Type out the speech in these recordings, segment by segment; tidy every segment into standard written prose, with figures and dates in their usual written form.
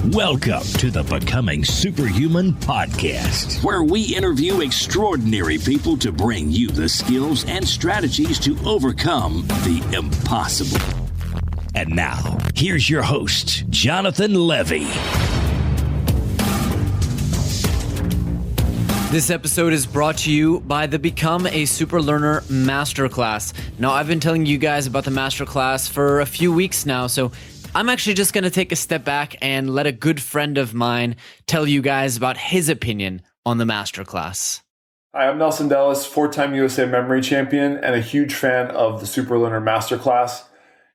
Welcome to the Becoming Superhuman podcast, where we interview extraordinary people to bring you the skills and strategies to overcome the impossible. And now, here's your host, Jonathan Levy. This episode is brought to you by the Become a Super Learner Masterclass. Now, I've been telling you guys about the Masterclass for a few weeks now, so I'm actually just going to take a step back and let a good friend of mine tell you guys about his opinion on the Masterclass. Hi, I'm Nelson Dellis, four-time USA memory champion and a huge fan of the Super Learner Masterclass.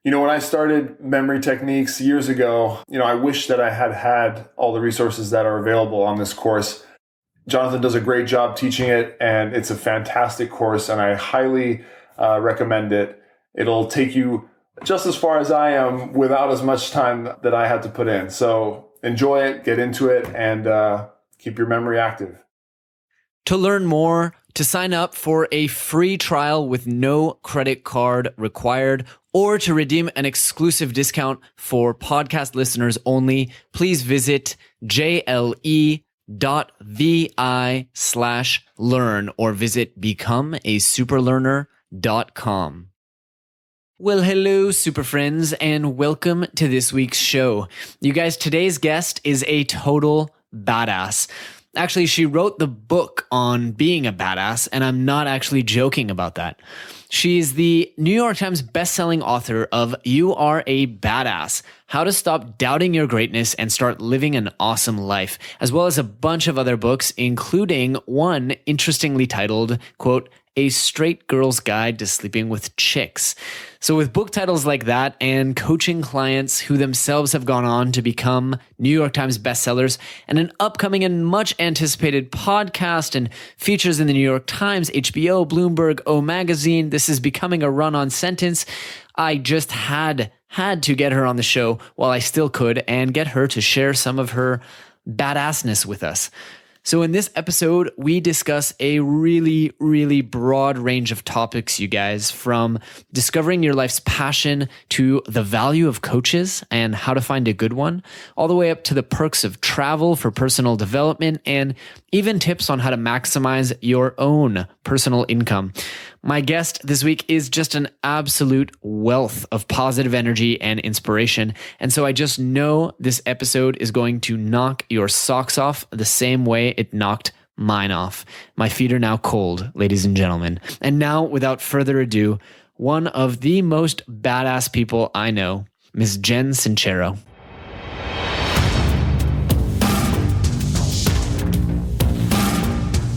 You know, when I started memory techniques years ago, I wish that I had all the resources that are available on this course. Jonathan does a great job teaching it, and it's a fantastic course, and I highly recommend it. It'll take you just as far as I am without as much time that I had to put in. So enjoy it, get into it, and keep your memory active. To learn more, to sign up for a free trial with no credit card required, or to redeem an exclusive discount for podcast listeners only, please visit jle.vi/learn or visit becomeasuperlearner.com. Well, hello, super friends, and welcome to this week's show. You guys, today's guest is a total badass. Actually, she wrote the book on being a badass, and I'm not actually joking about that. She's the New York Times bestselling author of You Are a Badass, How to Stop Doubting Your Greatness and Start Living an Awesome Life, as well as a bunch of other books, including one interestingly titled, quote, A Straight Girl's Guide to Sleeping with Chicks. So with book titles like that and coaching clients who themselves have gone on to become New York Times bestsellers and an upcoming and much anticipated podcast and features in the New York Times, HBO, Bloomberg, O Magazine, this is becoming a run-on sentence. I just had to get her on the show while I still could and get her to share some of her badassness with us. So in this episode, we discuss a really, really broad range of topics, you guys, from discovering your life's passion to the value of coaches and how to find a good one, all the way up to the perks of travel for personal development and even tips on how to maximize your own personal income. My guest this week is just an absolute wealth of positive energy and inspiration. And so I just know this episode is going to knock your socks off the same way it knocked mine off. My feet are now cold, ladies and gentlemen. And now, without further ado, one of the most badass people I know, Ms. Jen Sincero.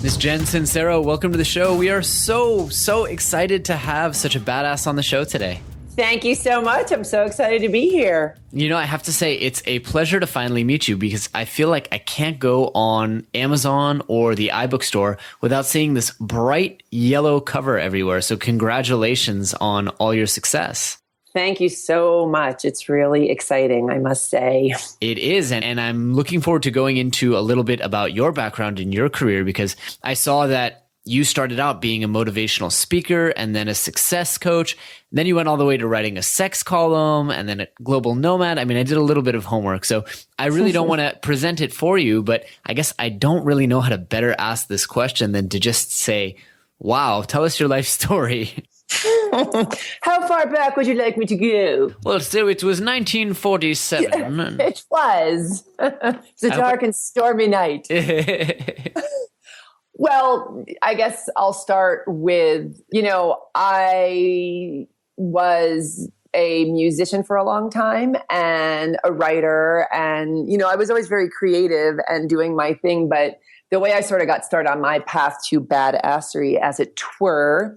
Ms. Jen Sincero, welcome to the show. We are so excited to have such a badass on the show today. Thank you so much. I'm so excited to be here. You know, I have to say, it's a pleasure to finally meet you because I feel like I can't go on Amazon or the iBook store without seeing this bright yellow cover everywhere. So congratulations on all your success. Thank you so much. It's really exciting, I must say. It is. And I'm looking forward to going into a little bit about your background in your career because I saw that you started out being a motivational speaker and then a success coach. Then you went all the way to writing a sex column and then a global nomad. I mean, I did a little bit of homework. So I really don't want to present it for you, but I guess I don't really know how to better ask this question than to just say, wow, tell us your life story. How far back would you like me to go? Well, so it was 1947. It was. It's a dark and stormy night. Well, I guess I'll start with, I was a musician for a long time and a writer. And, I was always very creative and doing my thing. But the way I sort of got started on my path to badassery, as it were,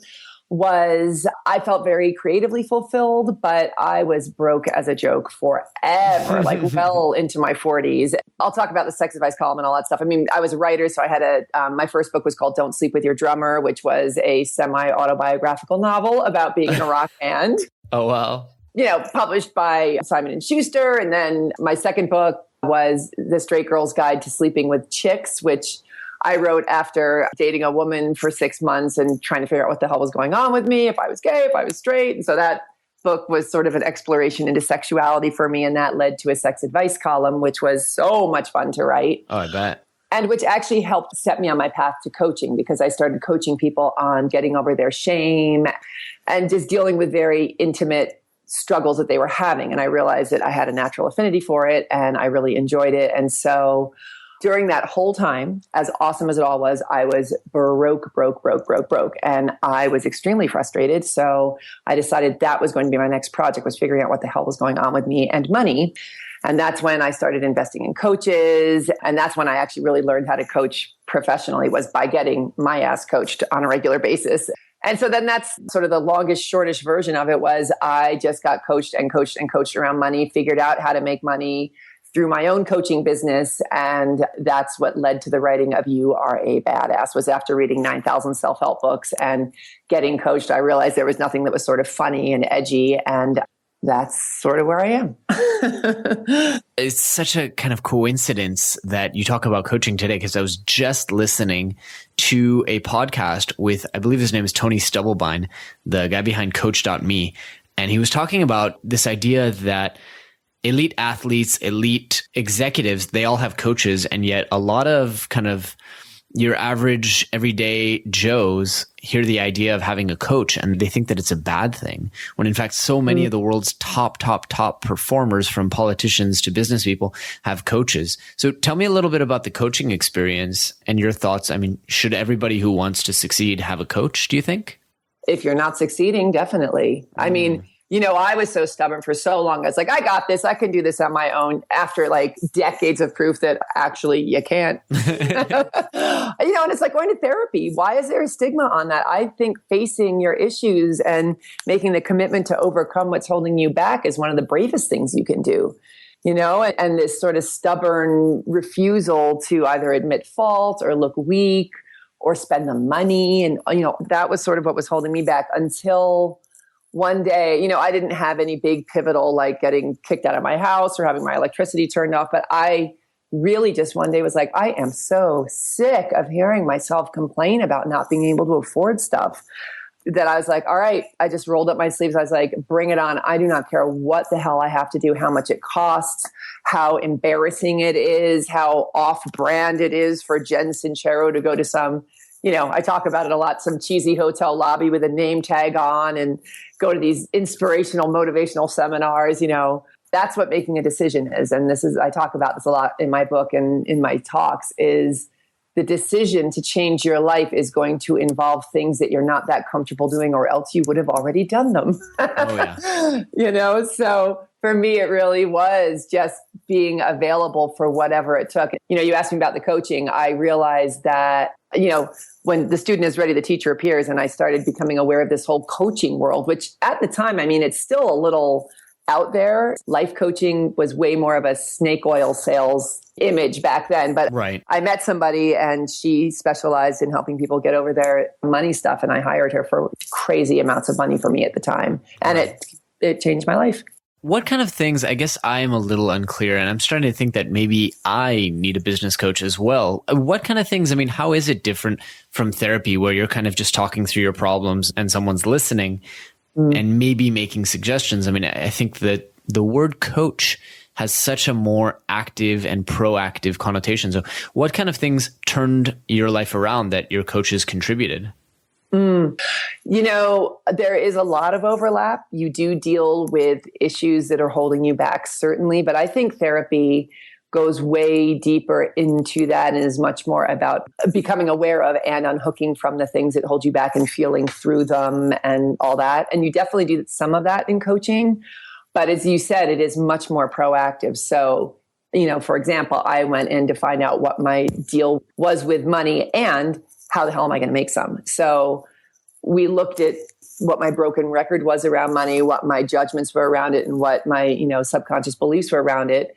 was I felt very creatively fulfilled, but I was broke as a joke forever, like well into my 40s. I'll talk about the sex advice column and all that stuff. I mean, I was a writer, so I had my first book was called Don't Sleep With Your Drummer, which was a semi-autobiographical novel about being in a rock band. Oh, wow. Published by Simon & Schuster. And then my second book was The Straight Girl's Guide to Sleeping with Chicks, which I wrote after dating a woman for 6 months and trying to figure out what the hell was going on with me, if I was gay, if I was straight. And so that book was sort of an exploration into sexuality for me. And that led to a sex advice column, which was so much fun to write. Oh, I bet. And which actually helped set me on my path to coaching, because I started coaching people on getting over their shame and just dealing with very intimate struggles that they were having. And I realized that I had a natural affinity for it and I really enjoyed it. And so during that whole time, as awesome as it all was, I was broke. And I was extremely frustrated. So I decided that was going to be my next project, was figuring out what the hell was going on with me and money. And that's when I started investing in coaches. And that's when I actually really learned how to coach professionally, was by getting my ass coached on a regular basis. And so then that's sort of the longest, shortest version of it, was I just got coached around money, figured out how to make money through my own coaching business. And that's what led to the writing of You Are a Badass. Was after reading 9,000 self-help books and getting coached, I realized there was nothing that was sort of funny and edgy. And that's sort of where I am. It's such a kind of coincidence that you talk about coaching today, because I was just listening to a podcast with, I believe his name is Tony Stubblebine, the guy behind Coach.me. And he was talking about this idea that elite athletes, elite executives, they all have coaches. And yet a lot of kind of your average everyday Joes hear the idea of having a coach and they think that it's a bad thing, when in fact so many of the world's top performers, from politicians to business people, have coaches. So tell me a little bit about the coaching experience and your thoughts. I mean, should everybody who wants to succeed have a coach, do you think? If you're not succeeding, definitely. I mean, I was so stubborn for so long. I was like, I got this. I can do this on my own, after like decades of proof that actually you can't. And it's like going to therapy. Why is there a stigma on that? I think facing your issues and making the commitment to overcome what's holding you back is one of the bravest things you can do. And this sort of stubborn refusal to either admit fault or look weak or spend the money. And, that was sort of what was holding me back, until one day, I didn't have any big pivotal, like getting kicked out of my house or having my electricity turned off. But I really just one day was like, I am so sick of hearing myself complain about not being able to afford stuff, that I was like, all right, I just rolled up my sleeves. I was like, bring it on. I do not care what the hell I have to do, how much it costs, how embarrassing it is, how off brand it is for Jen Sincero to go to some, I talk about it a lot, some cheesy hotel lobby with a name tag on and go to these inspirational, motivational seminars. That's what making a decision is. And I talk about this a lot in my book and in my talks, is the decision to change your life is going to involve things that you're not that comfortable doing, or else you would have already done them. Oh, yeah. So for me, it really was just being available for whatever it took. You asked me about the coaching. I realized that, when the student is ready, the teacher appears. And I started becoming aware of this whole coaching world, which at the time, it's still a little out there. Life coaching was way more of a snake oil sales image back then. But right. I met somebody and she specialized in helping people get over their money stuff. And I hired her for crazy amounts of money for me at the time. And it changed my life. What kind of things, I guess I am a little unclear, and I'm starting to think that maybe I need a business coach as well. What kind of things, how is it different from therapy, where you're kind of just talking through your problems and someone's listening and maybe making suggestions? I think that the word coach has such a more active and proactive connotation. So what kind of things turned your life around that your coaches contributed? There is a lot of overlap. You do deal with issues that are holding you back, certainly. But I think therapy goes way deeper into that and is much more about becoming aware of and unhooking from the things that hold you back and feeling through them and all that. And you definitely do some of that in coaching. But as you said, it is much more proactive. So, for example, I went in to find out what my deal was with money and how the hell am I going to make some? So we looked at what my broken record was around money, what my judgments were around it, and what my, subconscious beliefs were around it.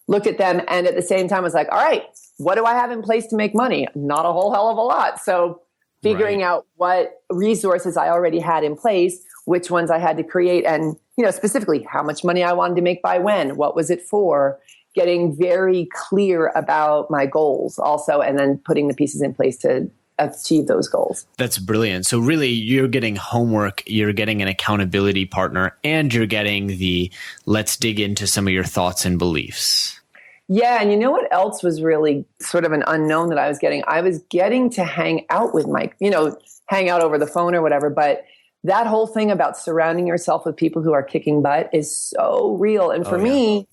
Looked at them, and at the same time was like, all right, what do I have in place to make money? Not a whole hell of a lot. So figuring out what resources I already had in place, which ones I had to create, and, specifically how much money I wanted to make by when, what was it for, getting very clear about my goals also, and then putting the pieces in place to achieve those goals. That's brilliant. So really you're getting homework, you're getting an accountability partner, and you're getting the let's dig into some of your thoughts and beliefs. Yeah. And you know what else was really sort of an unknown that I was getting? I was getting to hang out with Mike, hang out over the phone or whatever. But that whole thing about surrounding yourself with people who are kicking butt is so real. And for me,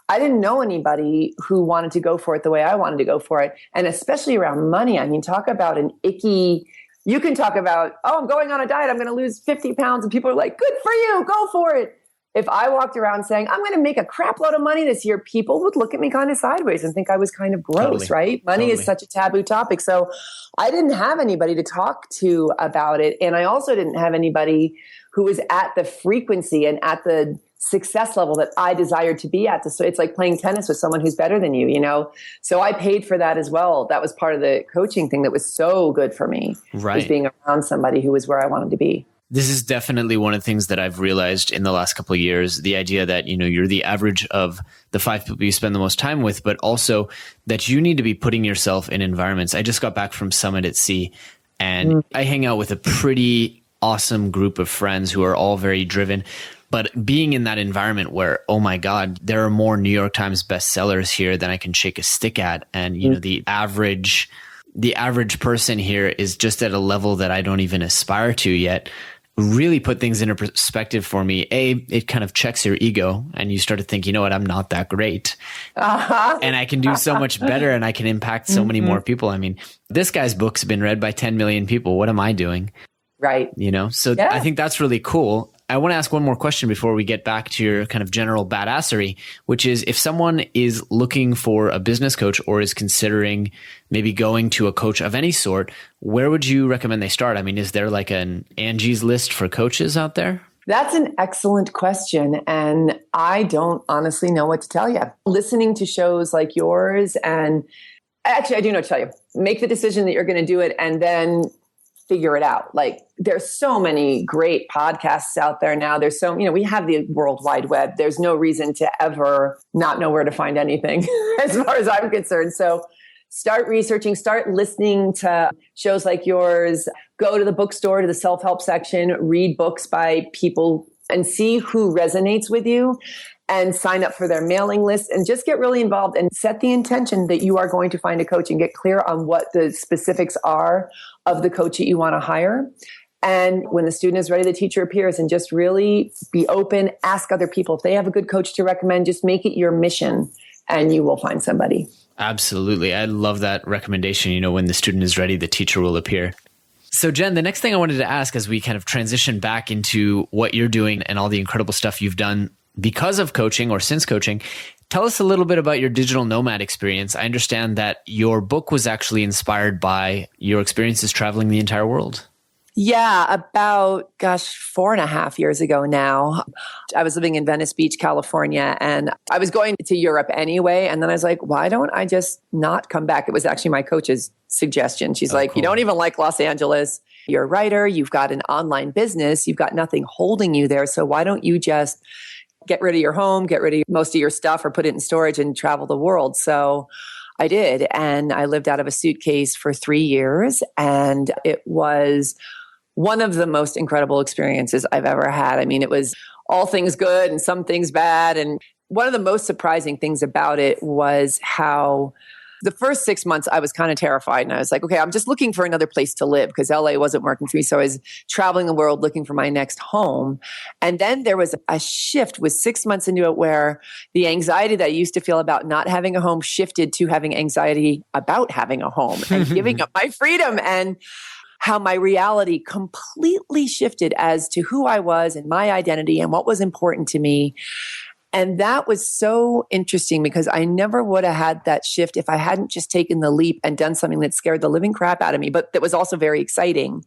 I didn't know anybody who wanted to go for it the way I wanted to go for it. And especially around money. I mean, talk about an icky, you can talk about, I'm going on a diet, I'm going to lose 50 pounds. And people are like, good for you, go for it. If I walked around saying, I'm going to make a crap load of money this year, people would look at me kind of sideways and think I was kind of gross, right? Money is such a taboo topic. So I didn't have anybody to talk to about it. And I also didn't have anybody who was at the frequency and at the success level that I desired to be at. So it's like playing tennis with someone who's better than you, So I paid for that as well. That was part of the coaching thing that was so good for me, was being around somebody who was where I wanted to be. This is definitely one of the things that I've realized in the last couple of years, the idea that, you're the average of the 5 people you spend the most time with, but also that you need to be putting yourself in environments. I just got back from Summit at Sea, and I hang out with a pretty awesome group of friends who are all very driven. But being in that environment where, oh my God, there are more New York Times bestsellers here than I can shake a stick at. And, the average person here is just at a level that I don't even aspire to yet. Really put things into perspective for me. It kind of checks your ego and you start to think, you know what, I'm not that great. And I can do so much better and I can impact so many more people. I mean, this guy's book's been read by 10 million people. What am I doing? Right. So I think that's really cool. I want to ask one more question before we get back to your kind of general badassery, which is if someone is looking for a business coach or is considering maybe going to a coach of any sort, where would you recommend they start? I mean, is there like an Angie's List for coaches out there? That's an excellent question. And I don't honestly know what to tell you. Listening to shows like yours, and actually, I do know what to tell you. Make the decision that you're going to do it and then figure it out. Like there's so many great podcasts out there now. There's so, we have the World Wide Web. There's no reason to ever not know where to find anything as far as I'm concerned. So start researching, start listening to shows like yours, go to the bookstore, to the self-help section, read books by people and see who resonates with you and sign up for their mailing list and just get really involved and set the intention that you are going to find a coach and get clear on what the specifics are of the coach that you want to hire. And when the student is ready, the teacher appears, and just really be open, ask other people. If they have a good coach to recommend, just make it your mission and you will find somebody. Absolutely. I love that recommendation. When the student is ready, the teacher will appear. So Jen, the next thing I wanted to ask as we kind of transition back into what you're doing and all the incredible stuff you've done because of coaching or since coaching, tell us a little bit about your digital nomad experience. I understand that your book was actually inspired by your experiences traveling the entire world. Yeah, about, 4.5 years ago now. I was living in Venice Beach, California, and I was going to Europe anyway. And then I was like, why don't I just not come back? It was actually my coach's suggestion. She's like, cool. You don't even like Los Angeles. You're a writer. You've got an online business. You've got nothing holding you there. So why don't you just get rid of your home, get rid of most of your stuff or put it in storage and travel the world? So I did. And I lived out of a suitcase for 3 years. And it was one of the most incredible experiences I've ever had. I mean, it was all things good and some things bad. And one of the most surprising things about it was how the first 6 months I was kind of terrified. And I was like, okay, I'm just looking for another place to live because LA wasn't working for me. So I was traveling the world looking for my next home. And then there was a shift with 6 months into it where the anxiety that I used to feel about not having a home shifted to having anxiety about having a home and giving up my freedom, and how my reality completely shifted as to who I was and my identity and what was important to me. And that was so interesting because I never would have had that shift if I hadn't just taken the leap and done something that scared the living crap out of me, but that was also very exciting.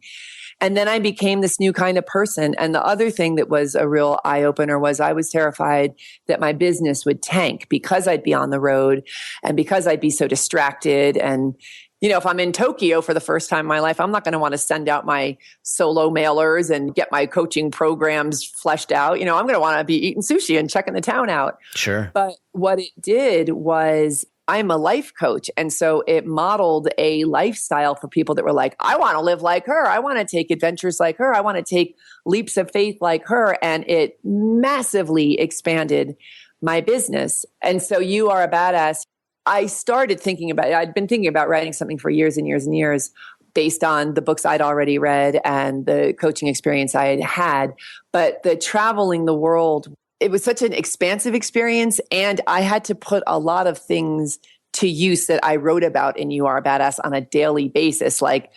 And then I became this new kind of person. And the other thing that was a real eye-opener was I was terrified that my business would tank because I'd be on the road and because I'd be so distracted. And if I'm in Tokyo for the first time in my life, I'm not going to want to send out my solo mailers and get my coaching programs fleshed out. I'm going to want to be eating sushi and checking the town out. Sure. But what it did was I'm a life coach. And so it modeled a lifestyle for people that were like, I want to live like her. I want to take adventures like her. I want to take leaps of faith like her. And it massively expanded my business. And so You Are a Badass. I started thinking about it. I'd been thinking about writing something for years and years and years based on the books I'd already read and the coaching experience I had had. But the traveling the world, it was such an expansive experience. And I had to put a lot of things to use that I wrote about in You Are a Badass on a daily basis, like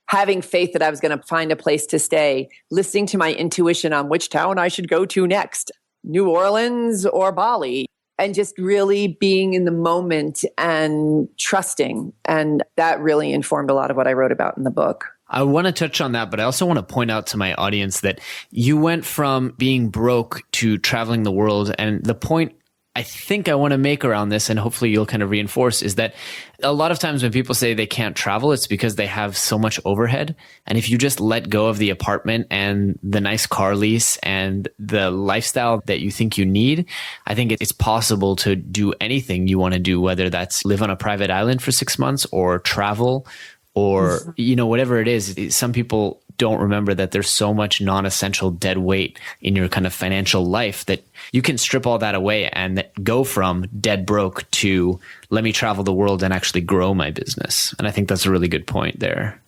having faith that I was going to find a place to stay, listening to my intuition on which town I should go to next, New Orleans or Bali, and just really being in the moment and trusting. And that really informed a lot of what I wrote about in the book. I want to touch on that, but I also want to point out to my audience that you went from being broke to traveling the world. And the point I think I want to make around this, and hopefully you'll kind of reinforce, is that a lot of times when people say they can't travel, it's because they have so much overhead. And if you just let go of the apartment and the nice car lease and the lifestyle that you think you need, I think it's possible to do anything you want to do, whether that's live on a private island for 6 months or travel or, whatever it is. Some people don't remember that there's so much non-essential dead weight in your kind of financial life that you can strip all that away and go from dead broke to let me travel the world and actually grow my business. And I think that's a really good point there.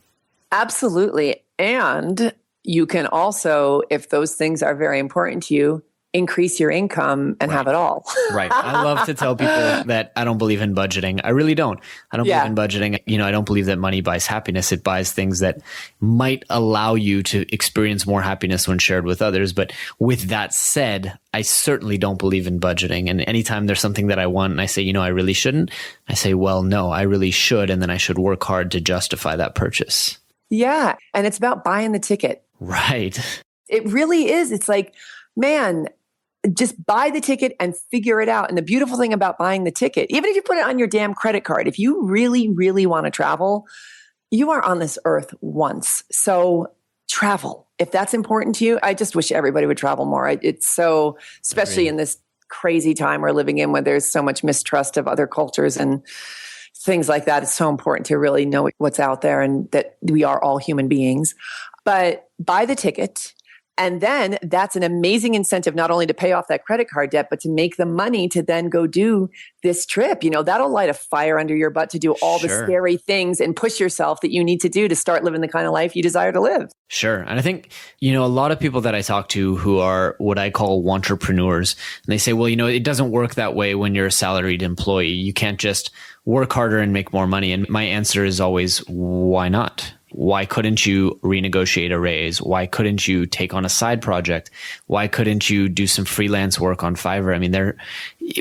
Absolutely. And you can also, if those things are very important to you, increase your income and have it all. Right. I love to tell people that I don't believe in budgeting. I really don't. I don't believe in budgeting. I don't believe that money buys happiness. It buys things that might allow you to experience more happiness when shared with others. But with that said, I certainly don't believe in budgeting. And anytime there's something that I want and I say, I really shouldn't, I say, well, no, I really should. And then I should work hard to justify that purchase. Yeah. And it's about buying the ticket. Right. It really is. It's like, man, just buy the ticket and figure it out. And the beautiful thing about buying the ticket, even if you put it on your damn credit card, if you really, really want to travel, you are on this earth once. So travel. If that's important to you, I just wish everybody would travel more. It's so, especially in this crazy time we're living in where there's so much mistrust of other cultures and things like that. It's so important to really know what's out there and that we are all human beings. But buy the ticket. And then that's an amazing incentive, not only to pay off that credit card debt, but to make the money to then go do this trip. That'll light a fire under your butt to do all the scary things and push yourself that you need to do to start living the kind of life you desire to live. Sure. And I think, a lot of people that I talk to who are what I call wantrepreneurs, and they say, well, it doesn't work that way when you're a salaried employee. You can't just work harder and make more money. And my answer is always, why not? Why couldn't you renegotiate a raise? Why couldn't you take on a side project? Why couldn't you do some freelance work on Fiverr? I mean,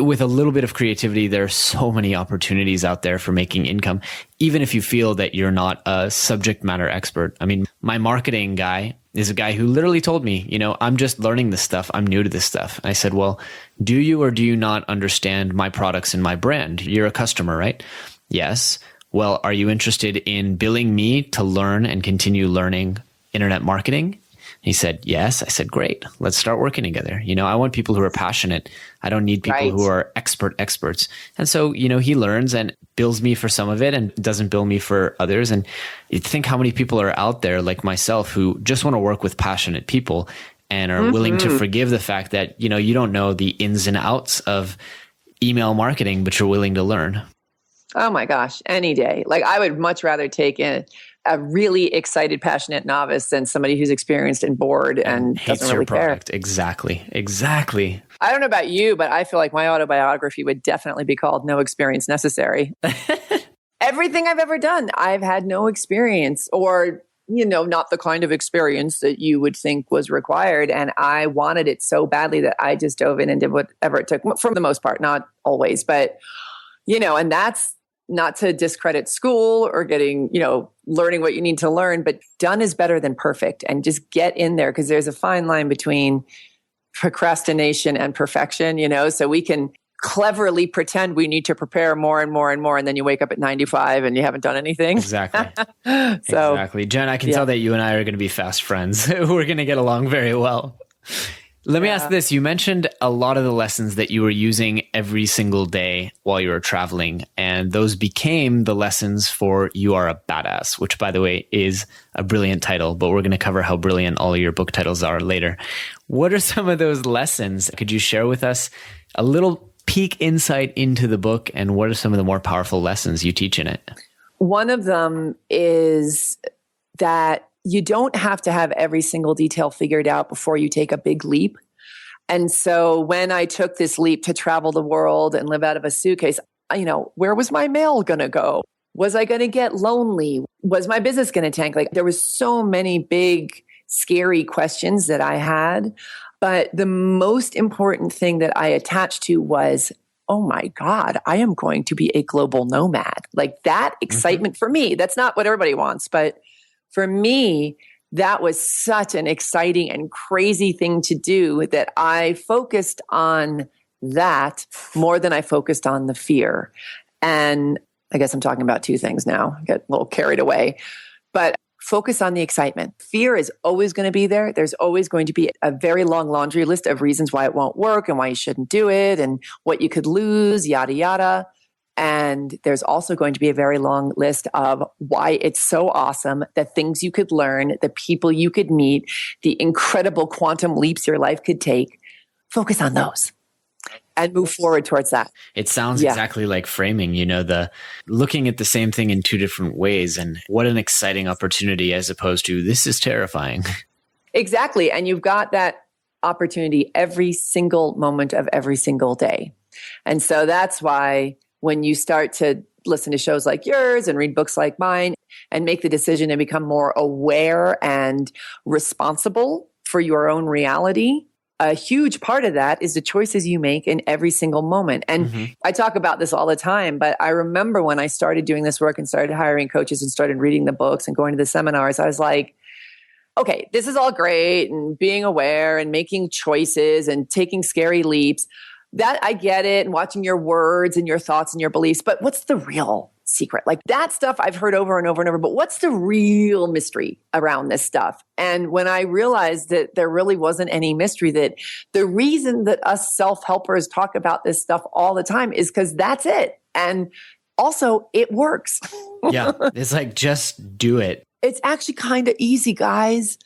with a little bit of creativity, there are so many opportunities out there for making income, even if you feel that you're not a subject matter expert. I mean, my marketing guy is a guy who literally told me, I'm just learning this stuff. I'm new to this stuff. I said, well, do you or do you not understand my products and my brand? You're a customer, right? Yes. Well, are you interested in billing me to learn and continue learning internet marketing? He said, yes. I said, great. Let's start working together. I want people who are passionate. I don't need people who are experts. And so, he learns and bills me for some of it and doesn't bill me for others. And you think how many people are out there like myself who just want to work with passionate people and are willing to forgive the fact that, you don't know the ins and outs of email marketing, but you're willing to learn. Oh my gosh, any day. Like I would much rather take a really excited, passionate novice than somebody who's experienced and bored and hates doesn't really your product. care. Exactly. I don't know about you, but I feel like my autobiography would definitely be called No Experience Necessary. Everything I've ever done, I've had no experience or, not the kind of experience that you would think was required. And I wanted it so badly that I just dove in and did whatever it took, for the most part, not always, but, and that's not to discredit school or getting, learning what you need to learn, but done is better than perfect. And just get in there because there's a fine line between procrastination and perfection, so we can cleverly pretend we need to prepare more and more and more. And then you wake up at 95 and you haven't done anything. Exactly. Exactly. Jen, I can tell that you and I are going to be fast friends. We're going to get along very well. Let me ask this. You mentioned a lot of the lessons that you were using every single day while you were traveling, and those became the lessons for You Are a Badass, which, by the way, is a brilliant title, but we're going to cover how brilliant all of your book titles are later. What are some of those lessons? Could you share with us a little peek insight into the book, and what are some of the more powerful lessons you teach in it? One of them is that you don't have to have every single detail figured out before you take a big leap. And so when I took this leap to travel the world and live out of a suitcase, where was my mail going to go? Was I going to get lonely? Was my business going to tank? Like, there was so many big, scary questions that I had. But the most important thing that I attached to was, oh my God, I am going to be a global nomad. Like, that excitement for me, that's not what everybody wants, but for me, that was such an exciting and crazy thing to do that I focused on that more than I focused on the fear. And I guess I'm talking about two things now. I get a little carried away, but focus on the excitement. Fear is always going to be there. There's always going to be a very long laundry list of reasons why it won't work and why you shouldn't do it and what you could lose, yada, yada. And there's also going to be a very long list of why it's so awesome, the things you could learn, the people you could meet, the incredible quantum leaps your life could take. Focus on those and move forward towards that. It sounds exactly like framing, the looking at the same thing in two different ways. And what an exciting opportunity as opposed to this is terrifying. Exactly. And you've got that opportunity every single moment of every single day. And so that's why when you start to listen to shows like yours and read books like mine and make the decision to become more aware and responsible for your own reality, a huge part of that is the choices you make in every single moment. And I talk about this all the time, but I remember when I started doing this work and started hiring coaches and started reading the books and going to the seminars, I was like, okay, this is all great and being aware and making choices and taking scary leaps. That I get it, and watching your words and your thoughts and your beliefs, but what's the real secret? Like, that stuff I've heard over and over and over, but what's the real mystery around this stuff? And when I realized that there really wasn't any mystery, that the reason that us self-helpers talk about this stuff all the time is because that's it. And also, it works. Yeah, it's like, just do it. It's actually kind of easy, guys,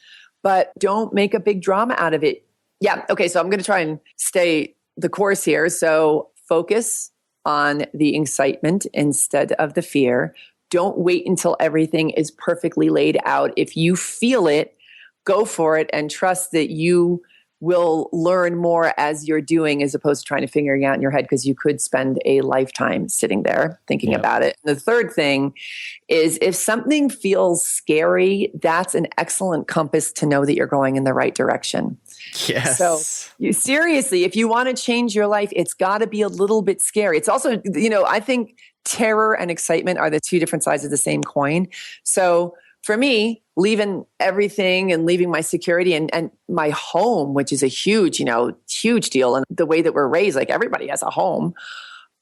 but don't make a big drama out of it. Yeah, okay, so I'm going to try and stay the course here. So focus on the excitement instead of the fear. Don't wait until everything is perfectly laid out. If you feel it, go for it and trust that you will learn more as you're doing as opposed to trying to figure it out in your head, because you could spend a lifetime sitting there thinking about it. And the third thing is, if something feels scary, that's an excellent compass to know that you're going in the right direction. Yes. So seriously, if you want to change your life, it's got to be a little bit scary. It's also, I think terror and excitement are the two different sides of the same coin. So for me, leaving everything and leaving my security and my home, which is a huge, huge deal. And the way that we're raised, like, everybody has a home.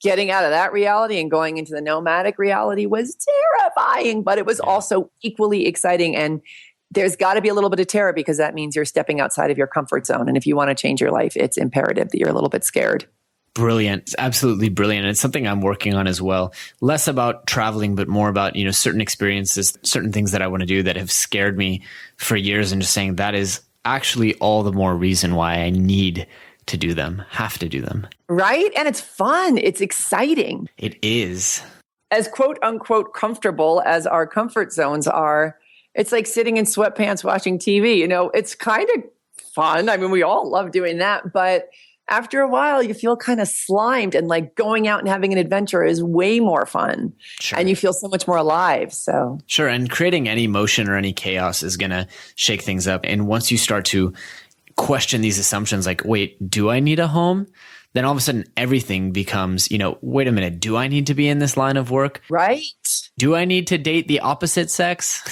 Getting out of that reality and going into the nomadic reality was terrifying, but it was also equally exciting. And there's got to be a little bit of terror, because that means you're stepping outside of your comfort zone. And if you want to change your life, it's imperative that you're a little bit scared. Brilliant. Absolutely brilliant. And it's something I'm working on as well. Less about traveling, but more about, certain experiences, certain things that I want to do that have scared me for years, and just saying that is actually all the more reason why I need to do them, have to do them. Right? And it's fun. It's exciting. It is. As quote unquote comfortable as our comfort zones are, it's like sitting in sweatpants watching TV. It's kind of fun. I mean, we all love doing that, but after a while, you feel kind of slimed, and like going out and having an adventure is way more fun. Sure. And you feel so much more alive. So sure. And creating any motion or any chaos is going to shake things up. And once you start to question these assumptions, like, wait, do I need a home? Then all of a sudden everything becomes, wait a minute, do I need to be in this line of work? Right. Do I need to date the opposite sex?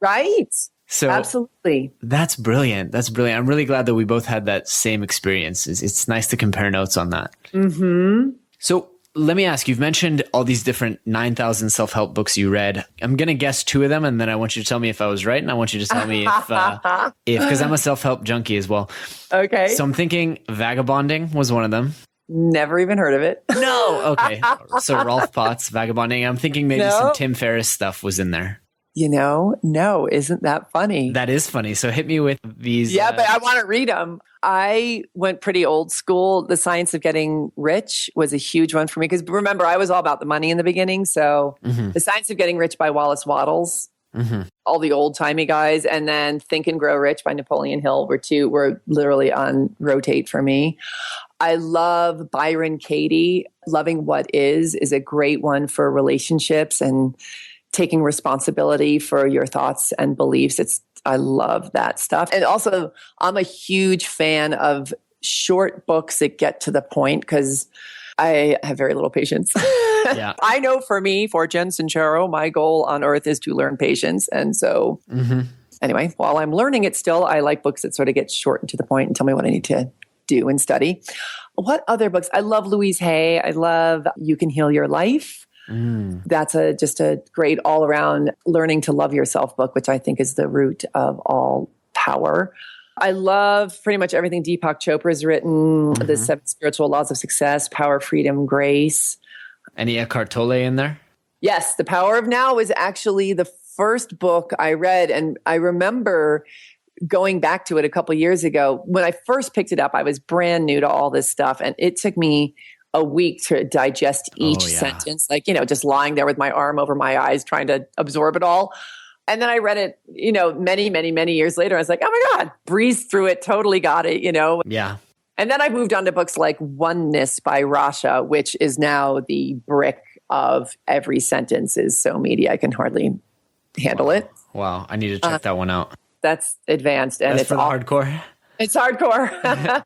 Right. So absolutely. That's brilliant. That's brilliant. I'm really glad that we both had that same experience. It's nice to compare notes on that. Mm-hmm. So let me ask, you've mentioned all these different 9,000 self-help books you read. I'm going to guess two of them, and then I want you to tell me if I was right, and I want you to tell me if because I'm a self-help junkie as well. Okay. So I'm thinking Vagabonding was one of them. Never even heard of it. No. Okay. So Rolf Potts, Vagabonding. I'm thinking maybe some Tim Ferriss stuff was in there. No, isn't that funny? That is funny. So hit me with these. Yeah, but I want to read them. I went pretty old school. The Science of Getting Rich was a huge one for me because remember, I was all about the money in the beginning. So The Science of Getting Rich by Wallace Wattles, all the old timey guys, and then Think and Grow Rich by Napoleon Hill were literally on rotate for me. I love Byron Katie. Loving What Is a great one for relationships and taking responsibility for your thoughts and beliefs. I love that stuff. And also, I'm a huge fan of short books that get to the point because I have very little patience. Yeah. I know for Jen Sincero, my goal on earth is to learn patience. And so anyway, while I'm learning it still, I like books that sort of get short and to the point and tell me what I need to do and study. What other books? I love Louise Hay. I love You Can Heal Your Life. That's just a great all-around learning to love yourself book, which I think is the root of all power. I love pretty much everything Deepak Chopra's written, The 7 Spiritual Laws of Success, Power, Freedom, Grace. Any Eckhart Tolle in there? Yes, The Power of Now was actually the first book I read, and I remember going back to it a couple years ago. When I first picked it up, I was brand new to all this stuff, and it took me a week to digest each sentence, just lying there with my arm over my eyes, trying to absorb it all. And then I read it, many, many, many years later. I was like, oh my God, breezed through it, totally got it, Yeah. And then I moved on to books like Oneness by Rasha, which is now the brick of every sentence is so meaty, I can hardly handle it. Wow. I need to check that one out. That's advanced. And That's for the hardcore. It's hardcore.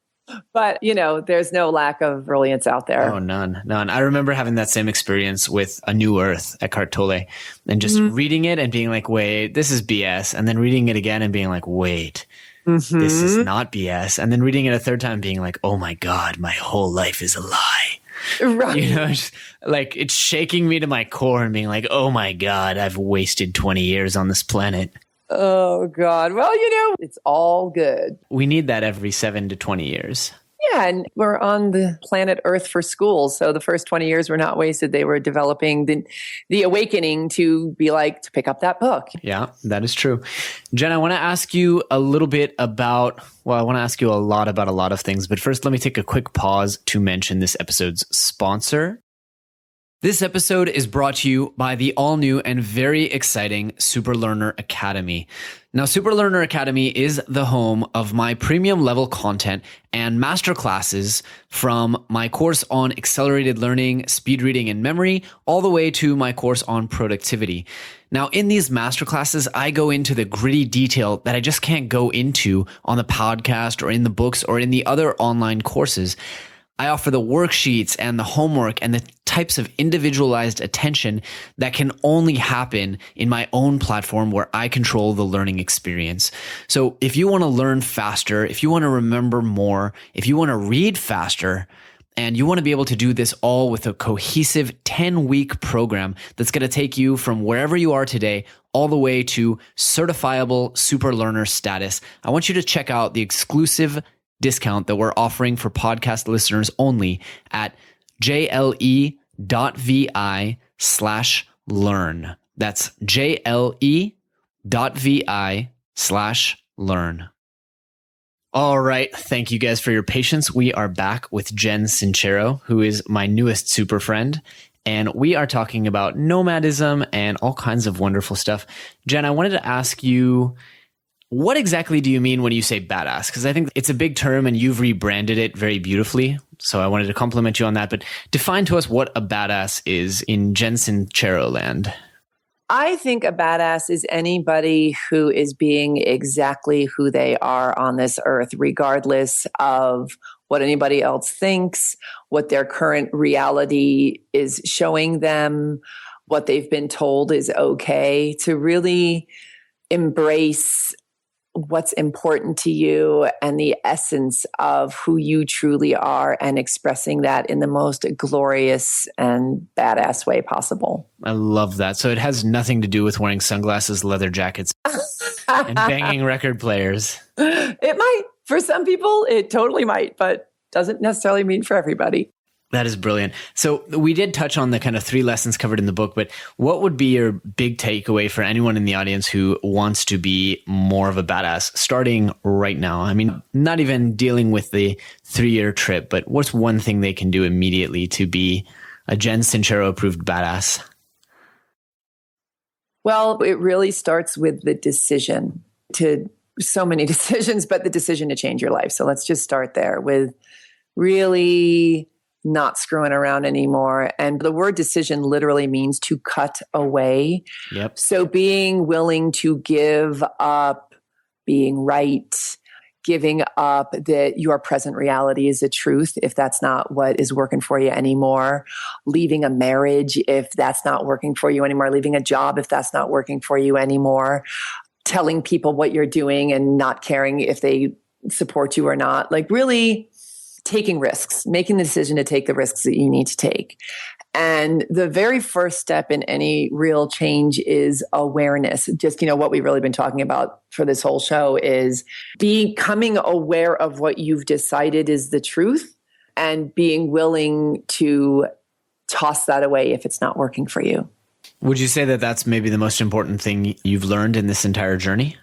But, there's no lack of brilliance out there. Oh, none. I remember having that same experience with A New Earth, Eckhart Tolle, and just reading it and being like, wait, this is BS. And then reading it again and being like, wait, this is not BS. And then reading it a third time being like, oh my God, my whole life is a lie. Right. Just, like it's shaking me to my core and being like, oh my God, I've wasted 20 years on this planet. Oh, God. Well, it's all good. We need that every 7 to 20 years. Yeah. And we're on the planet Earth for schools. So the first 20 years were not wasted. They were developing the awakening to pick up that book. Yeah, that is true. Jen, I want to ask you a little bit about, I want to ask you a lot about a lot of things. But first, let me take a quick pause to mention this episode's sponsor. This episode is brought to you by the all-new and very exciting Super Learner Academy. Now, Super Learner Academy is the home of my premium level content and masterclasses from my course on accelerated learning, speed reading, and memory, all the way to my course on productivity. Now, in these masterclasses, I go into the gritty detail that I just can't go into on the podcast or in the books or in the other online courses. I offer the worksheets and the homework and the types of individualized attention that can only happen in my own platform where I control the learning experience. So if you want to learn faster, if you want to remember more, if you want to read faster, and you want to be able to do this all with a cohesive 10-week program that's going to take you from wherever you are today all the way to certifiable super learner status, I want you to check out the exclusive discount that we're offering for podcast listeners only at jle.vi/learn. That's jle.vi/learn. All right. Thank you guys for your patience. We are back with Jen Sincero, who is my newest super friend. And we are talking about nomadism and all kinds of wonderful stuff. Jen, I wanted to ask you, what exactly do you mean when you say badass? Because I think it's a big term and you've rebranded it very beautifully. So I wanted to compliment you on that. But define to us what a badass is in Jen Sincero land. I think a badass is anybody who is being exactly who they are on this earth, regardless of what anybody else thinks, what their current reality is showing them, what they've been told is okay, to really embrace what's important to you and the essence of who you truly are and expressing that in the most glorious and badass way possible. I love that. So it has nothing to do with wearing sunglasses, leather jackets, and banging record players. It might. For some people, it totally might, but doesn't necessarily mean for everybody. That is brilliant. So we did touch on the kind of 3 lessons covered in the book, but what would be your big takeaway for anyone in the audience who wants to be more of a badass starting right now? I mean, not even dealing with the 3-year trip, but what's one thing they can do immediately to be a Jen Sincero approved badass? Well, it really starts with the decision to so many decisions, but the decision to change your life. So let's just start there with really not screwing around anymore. And the word decision literally means to cut away. Yep. So being willing to give up being right, giving up that your present reality is a truth if that's not what is working for you anymore, leaving a marriage if that's not working for you anymore, leaving a job if that's not working for you anymore, telling people what you're doing and not caring if they support you or not, like really taking risks, making the decision to take the risks that you need to take. And the very first step in any real change is awareness. Just, what we've really been talking about for this whole show is becoming aware of what you've decided is the truth and being willing to toss that away if it's not working for you. Would you say that that's maybe the most important thing you've learned in this entire journey?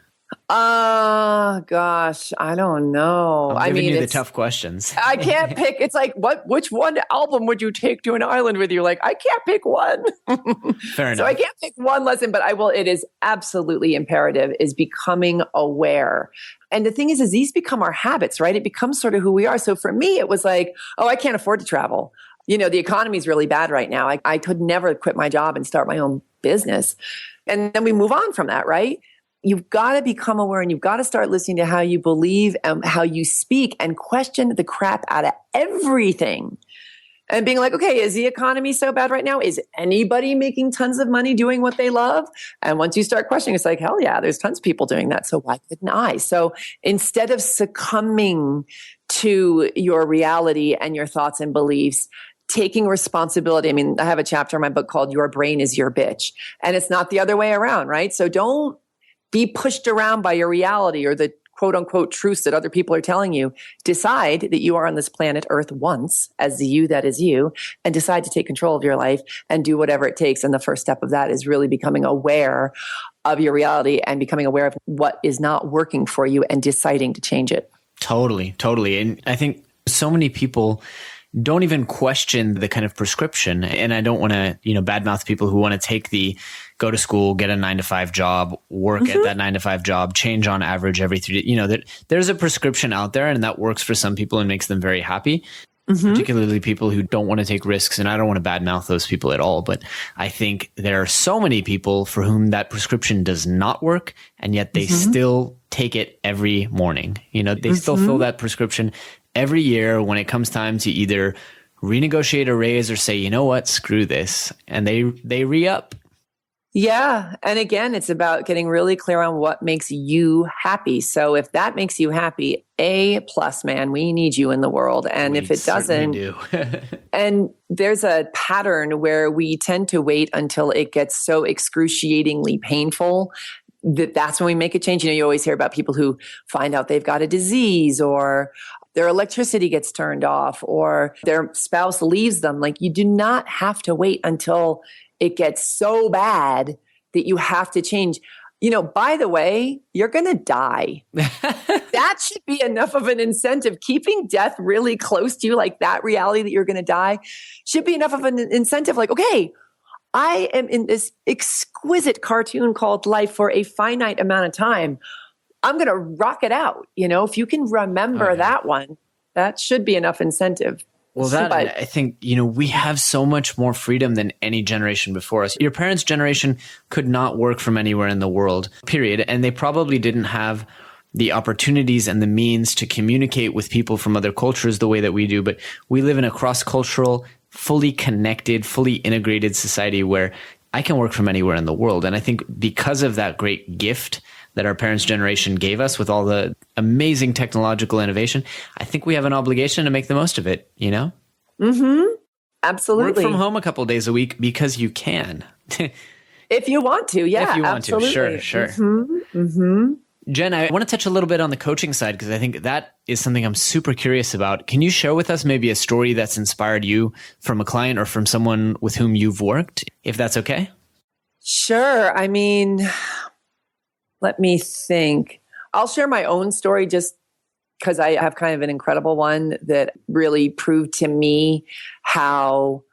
Gosh, I don't know. I'm giving you the tough questions. I can't pick. It's like, which one album would you take to an island with you? Like, I can't pick one. Fair enough. So I can't pick one lesson, but I will. It is absolutely imperative is becoming aware. And the thing is these become our habits, right? It becomes sort of who we are. So for me, it was like, oh, I can't afford to travel. The economy is really bad right now. I could never quit my job and start my own business. And then we move on from that, right? You've got to become aware and you've got to start listening to how you believe and how you speak and question the crap out of everything. And being like, okay, is the economy so bad right now? Is anybody making tons of money doing what they love? And once you start questioning, it's like, hell yeah, there's tons of people doing that. So why couldn't I? So instead of succumbing to your reality and your thoughts and beliefs, taking responsibility. I mean, I have a chapter in my book called Your Brain is Your Bitch. And it's not the other way around, right? So don't be pushed around by your reality or the quote unquote truths that other people are telling you. Decide that you are on this planet Earth once as the you that is you, and decide to take control of your life and do whatever it takes. And the first step of that is really becoming aware of your reality and becoming aware of what is not working for you and deciding to change it. Totally. And I think so many people don't even question the kind of prescription. And I don't want to, badmouth people who want to go to school, get a 9-to-5 job, work at that 9-to-5 job, change on average every 3 days. There's a prescription out there and that works for some people and makes them very happy. Particularly people who don't want to take risks. And I don't want to badmouth those people at all. But I think there are so many people for whom that prescription does not work. And yet they still take it every morning. They still fill that prescription every year when it comes time to either renegotiate a raise or say, you know what, screw this. And they re-up. Yeah. And again, it's about getting really clear on what makes you happy. So if that makes you happy, A+, man, we need you in the world. And if it doesn't, do. And there's a pattern where we tend to wait until it gets so excruciatingly painful that's when we make a change. You always hear about people who find out they've got a disease or their electricity gets turned off or their spouse leaves them. Like, you do not have to wait until it gets so bad that you have to change. By the way, you're going to die. That should be enough of an incentive. Keeping death really close to you, like that reality that you're going to die, should be enough of an incentive. Like, okay, I am in this exquisite cartoon called life for a finite amount of time. I'm going to rock it out. If you can remember that one, that should be enough incentive. Well, I think, we have so much more freedom than any generation before us. Your parents' generation could not work from anywhere in the world, period. And they probably didn't have the opportunities and the means to communicate with people from other cultures the way that we do. But we live in a cross-cultural, fully connected, fully integrated society where I can work from anywhere in the world. And I think because of that great gift that our parents' generation gave us with all the amazing technological innovation, I think we have an obligation to make the most of it, you know? Mm-hmm. Absolutely. Work from home a couple days a week because you can. If you want to, yeah. If you want absolutely. to, sure. Mm-hmm. Mm-hmm. Jen, I want to touch a little bit on the coaching side because I think that is something I'm super curious about. Can you share with us maybe a story that's inspired you from a client or from someone with whom you've worked, if that's okay? Sure. I mean, let me think. I'll share my own story just because I have kind of an incredible one that really proved to me how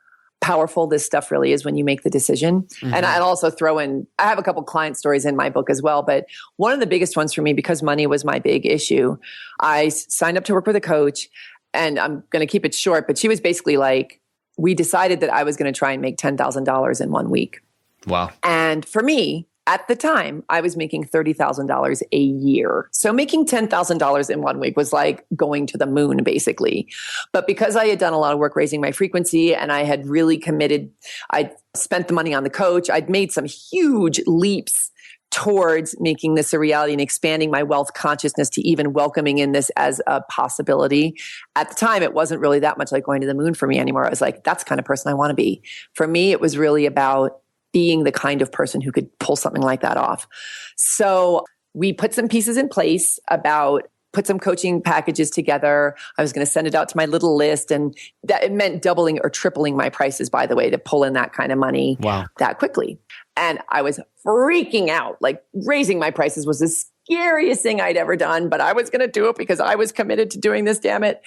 powerful this stuff really is when you make the decision. Mm-hmm. And I'll also throw in, I have a couple client stories in my book as well, but one of the biggest ones for me, because money was my big issue, I signed up to work with a coach, and I'm going to keep it short, but she was basically like, we decided that I was going to try and make $10,000 in 1 week. Wow. And for me, at the time, I was making $30,000 a year. So making $10,000 in 1 week was like going to the moon, basically. But because I had done a lot of work raising my frequency and I had really committed, I'd spent the money on the coach, I'd made some huge leaps towards making this a reality and expanding my wealth consciousness to even welcoming in this as a possibility. At the time, it wasn't really that much like going to the moon for me anymore. I was like, that's the kind of person I want to be. For me, it was really about being the kind of person who could pull something like that off. So we put some pieces in place put some coaching packages together. I was going to send it out to my little list, and that it meant doubling or tripling my prices, by the way, to pull in that kind of money that quickly. And I was freaking out. Like, raising my prices was the scariest thing I'd ever done, but I was going to do it because I was committed to doing this, damn it.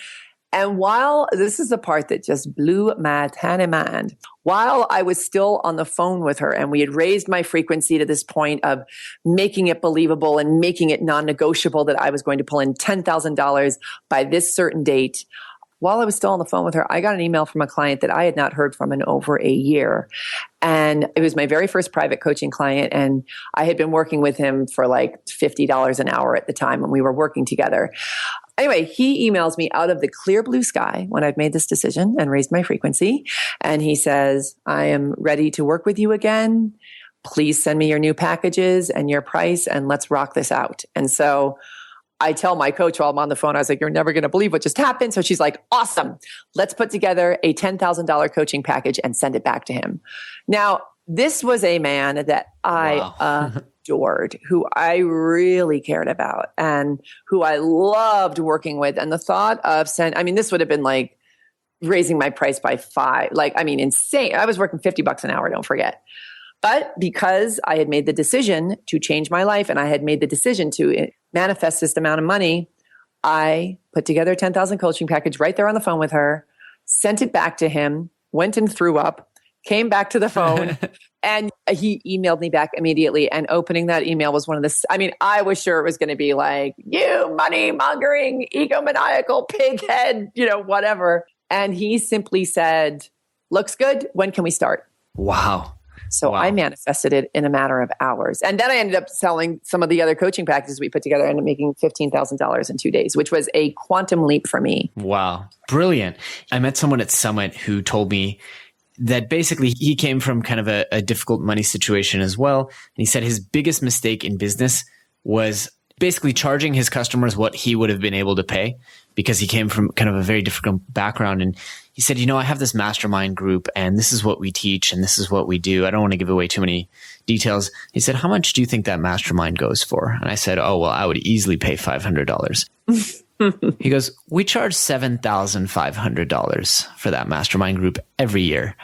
And while this is the part that just blew my tiny mind, while I was still on the phone with her and we had raised my frequency to this point of making it believable and making it non-negotiable that I was going to pull in $10,000 by this certain date, while I was still on the phone with her, I got an email from a client that I had not heard from in over a year. And it was my very first private coaching client. And I had been working with him for like $50 an hour at the time when we were working together. Anyway, he emails me out of the clear blue sky when I've made this decision and raised my frequency. And he says, I am ready to work with you again. Please send me your new packages and your price, and let's rock this out. And so I tell my coach while I'm on the phone, I was like, you're never going to believe what just happened. So she's like, awesome. Let's put together a $10,000 coaching package and send it back to him. Now, this was a man that I adored, who I really cared about and who I loved working with. And the thought of this would have been like raising my price by 5, insane. I was working $50 an hour, don't forget. But because I had made the decision to change my life and I had made the decision to manifest this amount of money, I put together a 10,000 coaching package right there on the phone with her, sent it back to him, went and threw up, came back to the phone, and he emailed me back immediately. And opening that email was I was sure it was going to be like, you money-mongering, egomaniacal, pighead, whatever. And he simply said, looks good. When can we start? Wow. So I manifested it in a matter of hours. And then I ended up selling some of the other coaching packages we put together and ended up making $15,000 in 2 days, which was a quantum leap for me. Wow. Brilliant. I met someone at Summit who told me that basically he came from kind of a difficult money situation as well. And he said his biggest mistake in business was basically charging his customers what he would have been able to pay, because he came from kind of a very difficult background. And he said, I have this mastermind group and this is what we teach and this is what we do. I don't want to give away too many details. He said, how much do you think that mastermind goes for? And I said, oh, well, I would easily pay $500. He goes, we charge $7,500 for that mastermind group every year.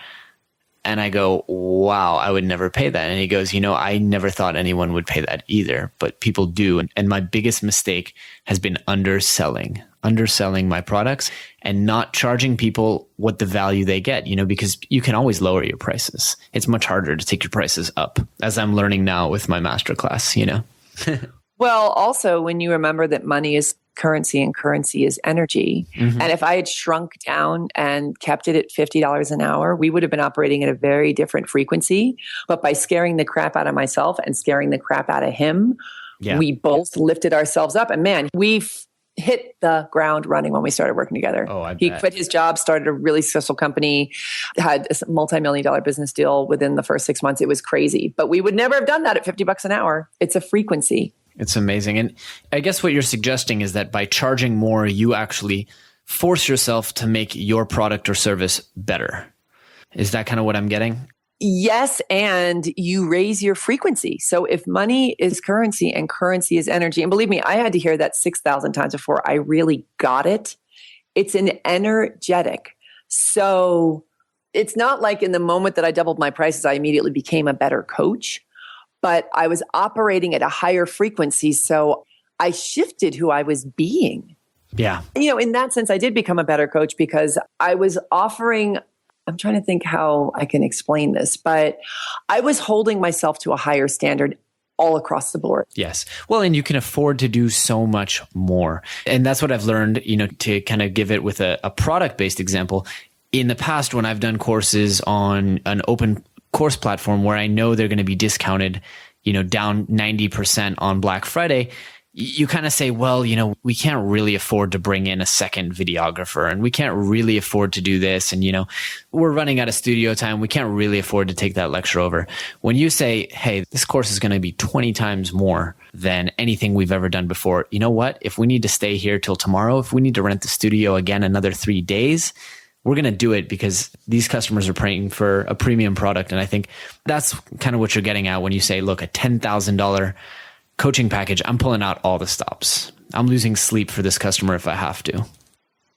And I go, wow, I would never pay that. And he goes, I never thought anyone would pay that either, but people do. And my biggest mistake has been underselling my products and not charging people what the value they get, because you can always lower your prices. It's much harder to take your prices up, as I'm learning now with my masterclass, Well, also when you remember that money is currency and currency is energy. Mm-hmm. And if I had shrunk down and kept it at $50 an hour, we would have been operating at a very different frequency. But by scaring the crap out of myself and scaring the crap out of him, we both lifted ourselves up. And man, we've hit the ground running when we started working together. Oh, He quit his job, started a really successful company, had a multi-million-dollar business deal within the first 6 months. It was crazy. But we would never have done that at $50 an hour. It's a frequency. It's amazing. And I guess what you're suggesting is that by charging more, you actually force yourself to make your product or service better. Is that kind of what I'm getting? Yes, and you raise your frequency. So if money is currency and currency is energy, and believe me, I had to hear that 6,000 times before I really got it. It's an energetic. So it's not like in the moment that I doubled my prices, I immediately became a better coach, but I was operating at a higher frequency. So I shifted who I was being. Yeah. In that sense, I did become a better coach because I was offering, I'm trying to think how I can explain this, but I was holding myself to a higher standard all across the board. Yes. Well, and you can afford to do so much more. And that's what I've learned, to kind of give it with a product-based example. In the past, when I've done courses on an open course platform where I know they're going to be discounted, down 90% on Black Friday, you kind of say, well, we can't really afford to bring in a second videographer, and we can't really afford to do this. And, we're running out of studio time. We can't really afford to take that lecture over. When you say, hey, this course is going to be 20 times more than anything we've ever done before. You know what? If we need to stay here till tomorrow, if we need to rent the studio again another 3 days, we're going to do it because these customers are paying for a premium product. And I think that's kind of what you're getting at when you say, look, a $10,000 coaching package, I'm pulling out all the stops. I'm losing sleep for this customer if I have to.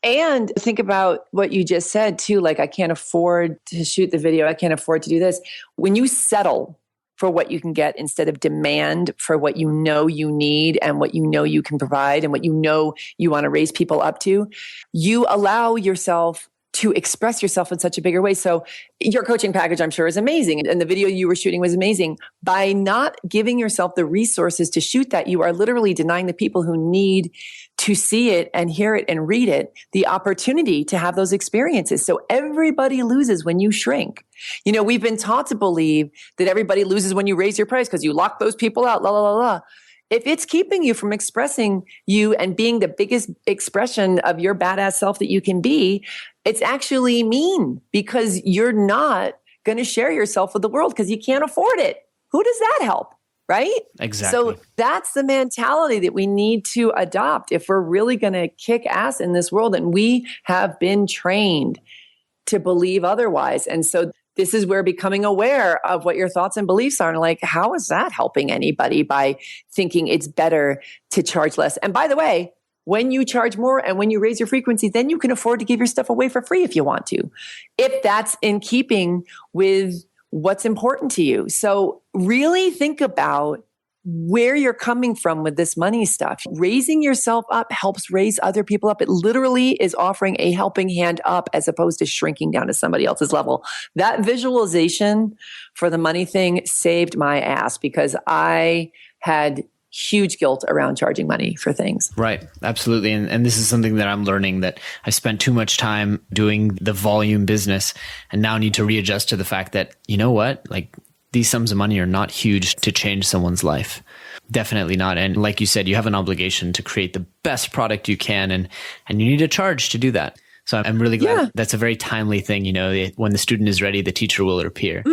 And think about what you just said too, like I can't afford to shoot the video. I can't afford to do this. When you settle for what you can get instead of demand for what you know you need and what you know you can provide and what you know you want to raise people up to, you allow yourself to express yourself in such a bigger way. So your coaching package, I'm sure, is amazing. And the video you were shooting was amazing. By not giving yourself the resources to shoot that, you are literally denying the people who need to see it and hear it and read it the opportunity to have those experiences. So everybody loses when you shrink. We've been taught to believe that everybody loses when you raise your price because you lock those people out, la, la, la, la. If it's keeping you from expressing you and being the biggest expression of your badass self that you can be, it's actually mean because you're not going to share yourself with the world because you can't afford it. Who does that help? Right? Exactly. So that's the mentality that we need to adopt if we're really going to kick ass in this world. And we have been trained to believe otherwise. And so this is where becoming aware of what your thoughts and beliefs are. And like, how is that helping anybody by thinking it's better to charge less? And by the way, when you charge more and when you raise your frequency, then you can afford to give your stuff away for free if you want to, if that's in keeping with what's important to you. So really think about where you're coming from with this money stuff. Raising yourself up helps raise other people up. It literally is offering a helping hand up as opposed to shrinking down to somebody else's level. That visualization for the money thing saved my ass because I had huge guilt around charging money for things. Right. Absolutely. And this is something that I'm learning, that I spent too much time doing the volume business and now need to readjust to the fact that, you know what, like these sums of money are not huge to change someone's life. Definitely not. And like you said, you have an obligation to create the best product you can, and you need to charge to do that. So I'm really glad that's a very timely thing. When the student is ready, the teacher will appear.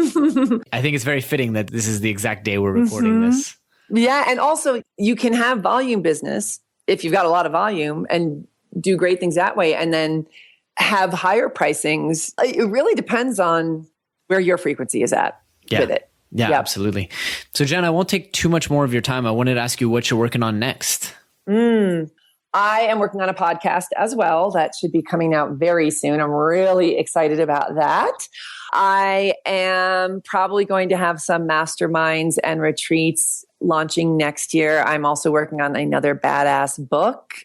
I think it's very fitting that this is the exact day we're recording this. Yeah. And also you can have volume business if you've got a lot of volume and do great things that way, and then have higher pricings. It really depends on where your frequency is at with it. Yeah, absolutely. So Jen, I won't take too much more of your time. I wanted to ask you what you're working on next. I am working on a podcast as well that should be coming out very soon. I'm really excited about that. I am probably going to have some masterminds and retreats launching next year. I'm also working on another badass book.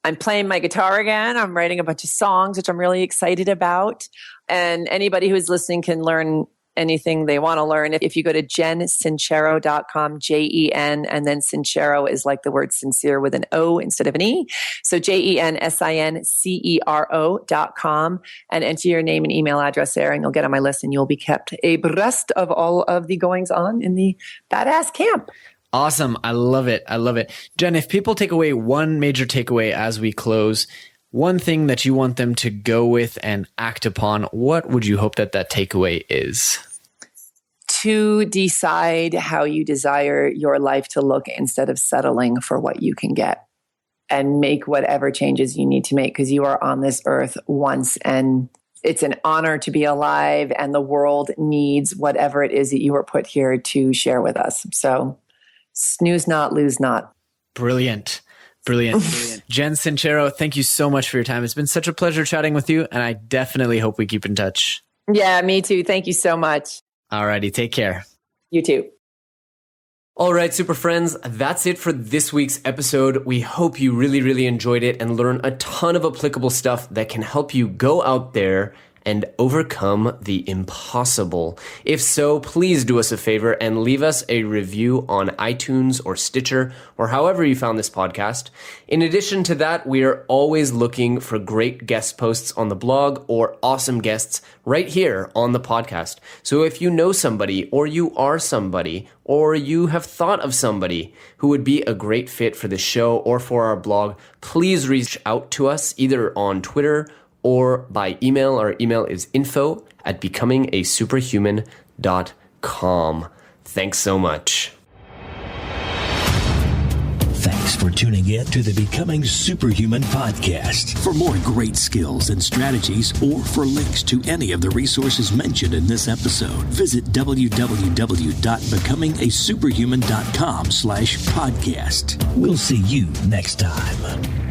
I'm playing my guitar again. I'm writing a bunch of songs, which I'm really excited about. And anybody who's listening can learn anything they want to learn. If you go to jensincero.com, Jen, and then Sincero is like the word sincere with an O instead of an E. So jensincero.com, and enter your name and email address there, and you'll get on my list and you'll be kept abreast of all of the goings on in the badass camp. Awesome. I love it. I love it. Jen, if people take away one major takeaway as we close, one thing that you want them to go with and act upon, what would you hope that takeaway is? to decide how you desire your life to look instead of settling for what you can get, and make whatever changes you need to make, because you are on this earth once, and it's an honor to be alive, and the world needs whatever it is that you were put here to share with us. So snooze not, lose not. Brilliant. Jen Sincero, thank you so much for your time. It's been such a pleasure chatting with you, and I definitely hope we keep in touch. Yeah, me too. Thank you so much. Alrighty, take care. You too. All right, super friends, that's it for this week's episode. We hope you really enjoyed it and learned a ton of applicable stuff that can help you go out there and overcome the impossible. If so, please do us a favor and leave us a review on iTunes or Stitcher or however you found this podcast. In addition to that, we are always looking for great guest posts on the blog or awesome guests right here on the podcast. So if you know somebody, or you are somebody, or you have thought of somebody who would be a great fit for the show or for our blog, please reach out to us either on Twitter or by email. Our email is info@becomingasuperhuman.com. Thanks so much. Thanks for tuning in to the Becoming Superhuman podcast. For more great skills and strategies, or for links to any of the resources mentioned in this episode, visit www.becomingasuperhuman.com/podcast. We'll see you next time.